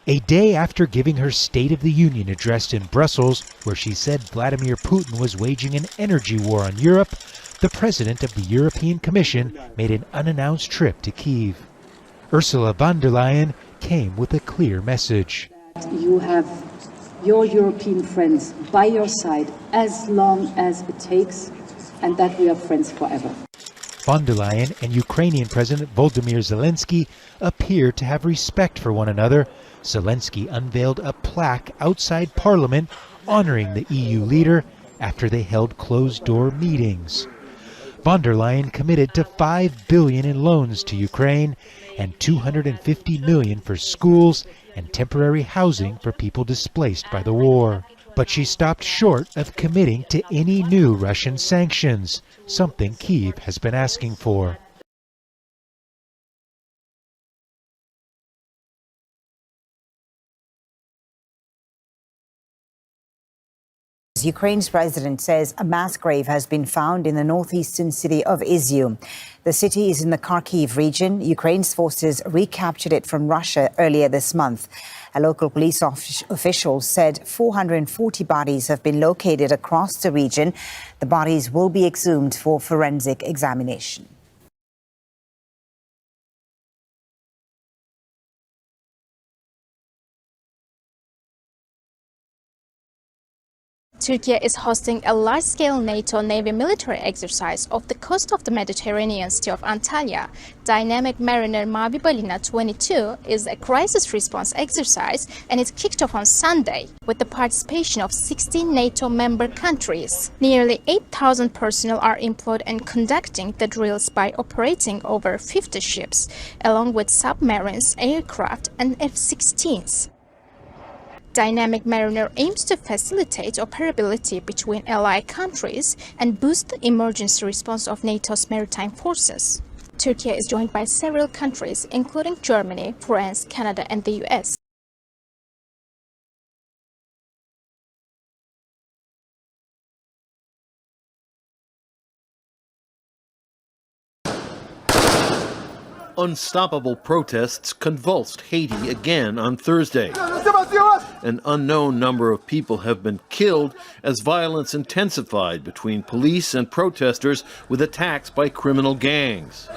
A day after giving her State of the Union address in Brussels, where she said Vladimir Putin was waging an energy war on Europe, the president of the European Commission made an unannounced trip to Kyiv. Ursula von der Leyen came with a clear message. You have your European friends by your side as long as it takes, and that we are friends forever. Von der Leyen and Ukrainian President Volodymyr Zelensky appear to have respect for one another. Zelensky unveiled a plaque outside Parliament honoring the EU leader after they held closed-door meetings. Von der Leyen committed to $5 billion in loans to Ukraine and $250 million for schools and temporary housing for people displaced by the war. But she stopped short of committing to any new Russian sanctions, something Kyiv has been asking for. Ukraine's president says a mass grave has been found in the northeastern city of Izyum. The city is in the Kharkiv region. Ukraine's forces recaptured it from Russia earlier this month. A local police official said 440 bodies have been located across the region. The bodies will be exhumed for forensic examination. Türkiye is hosting a large-scale NATO Navy military exercise off the coast of the Mediterranean city of Antalya. Dynamic Mariner Mavi Balina 22 is a crisis response exercise, and it kicked off on Sunday with the participation of 16 NATO member countries. Nearly 8,000 personnel are employed in conducting the drills by operating over 50 ships, along with submarines, aircraft, and F-16s. Dynamic Mariner aims to facilitate operability between allied countries and boost the emergency response of NATO's maritime forces. Turkey is joined by several countries, including Germany, France, Canada, and the US. Unstoppable protests convulsed Haiti again on Thursday. An unknown number of people have been killed as violence intensified between police and protesters with attacks by criminal gangs.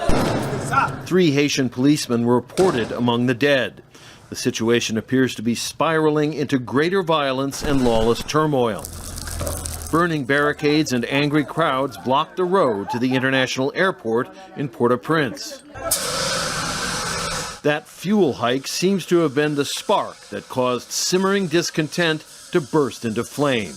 3 Haitian policemen were reported among the dead. The situation appears to be spiraling into greater violence and lawless turmoil. Burning barricades and angry crowds blocked the road to the international airport in Port-au-Prince. That fuel hike seems to have been the spark that caused simmering discontent to burst into flame.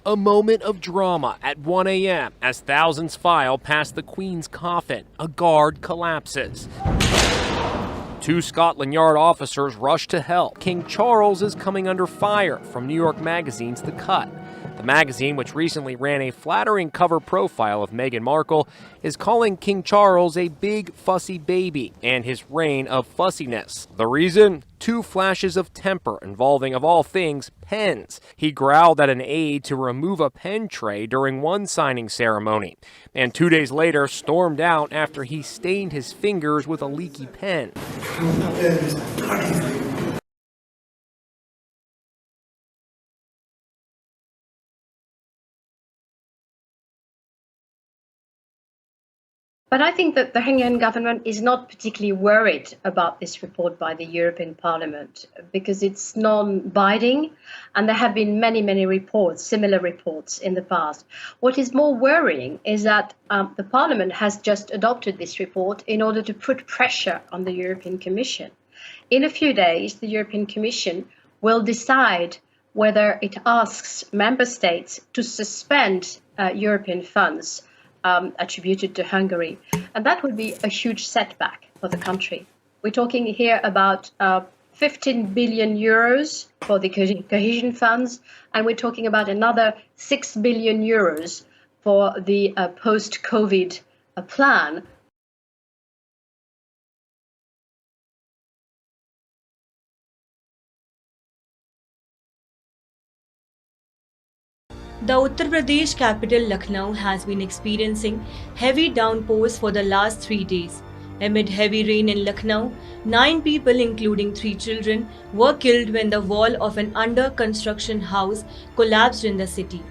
A moment of drama at 1 a.m. as thousands file past the Queen's coffin. A guard collapses. 2 Scotland Yard officers rush to help. King Charles is coming under fire from New York Magazine's The Cut. The magazine, which recently ran a flattering cover profile of Meghan Markle, is calling King Charles a big fussy baby and his reign of fussiness. The reason? 2 flashes of temper involving, of all things, pens. He growled at an aide to remove a pen tray during one signing ceremony, and 2 days later stormed out after he stained his fingers with a leaky pen. But I think that the Hungarian government is not particularly worried about this report by the European Parliament because it's non-binding, and there have been many, many reports, similar reports in the past. What is more worrying is that the Parliament has just adopted this report in order to put pressure on the European Commission. In a few days, the European Commission will decide whether it asks member states to suspend European funds attributed to Hungary. And that would be a huge setback for the country. We're talking here about 15 billion euros for the cohesion funds, and we're talking about another 6 billion euros for the post-COVID plan. The Uttar Pradesh capital Lucknow has been experiencing heavy downpours for the last 3 days. Amid heavy rain in Lucknow, 9 people, including 3 children, were killed when the wall of an under-construction house collapsed in the city.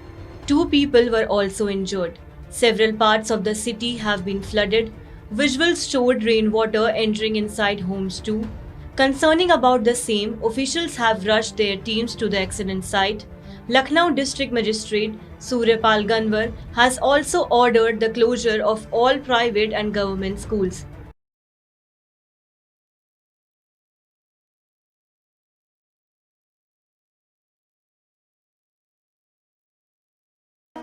2 people were also injured. Several parts of the city have been flooded. Visuals showed rainwater entering inside homes too. Concerning about the same, officials have rushed their teams to the accident site. Lucknow District Magistrate Suryapal Ganwar has also ordered the closure of all private and government schools.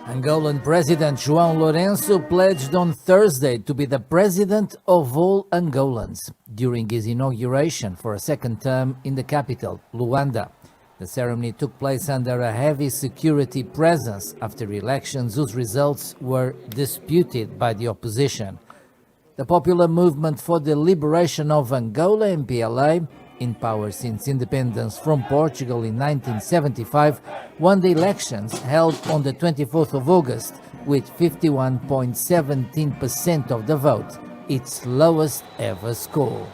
Angolan President João Lourenço pledged on Thursday to be the president of all Angolans during his inauguration for a second term in the capital, Luanda. The ceremony took place under a heavy security presence after elections whose results were disputed by the opposition. The Popular Movement for the Liberation of Angola, MPLA, in power since independence from Portugal in 1975, won the elections held on the 24th of August with 51.17% of the vote, its lowest ever score.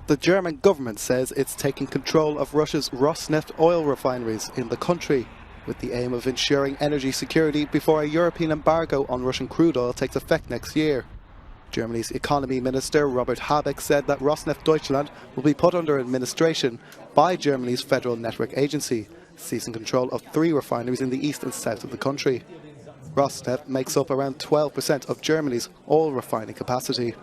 The German government says it's taking control of Russia's Rosneft oil refineries in the country, with the aim of ensuring energy security before a European embargo on Russian crude oil takes effect next year. Germany's economy minister Robert Habeck said that Rosneft Deutschland will be put under administration by Germany's Federal Network Agency, seizing control of 3 refineries in the east and south of the country. Rosneft makes up around 12% of Germany's oil refining capacity.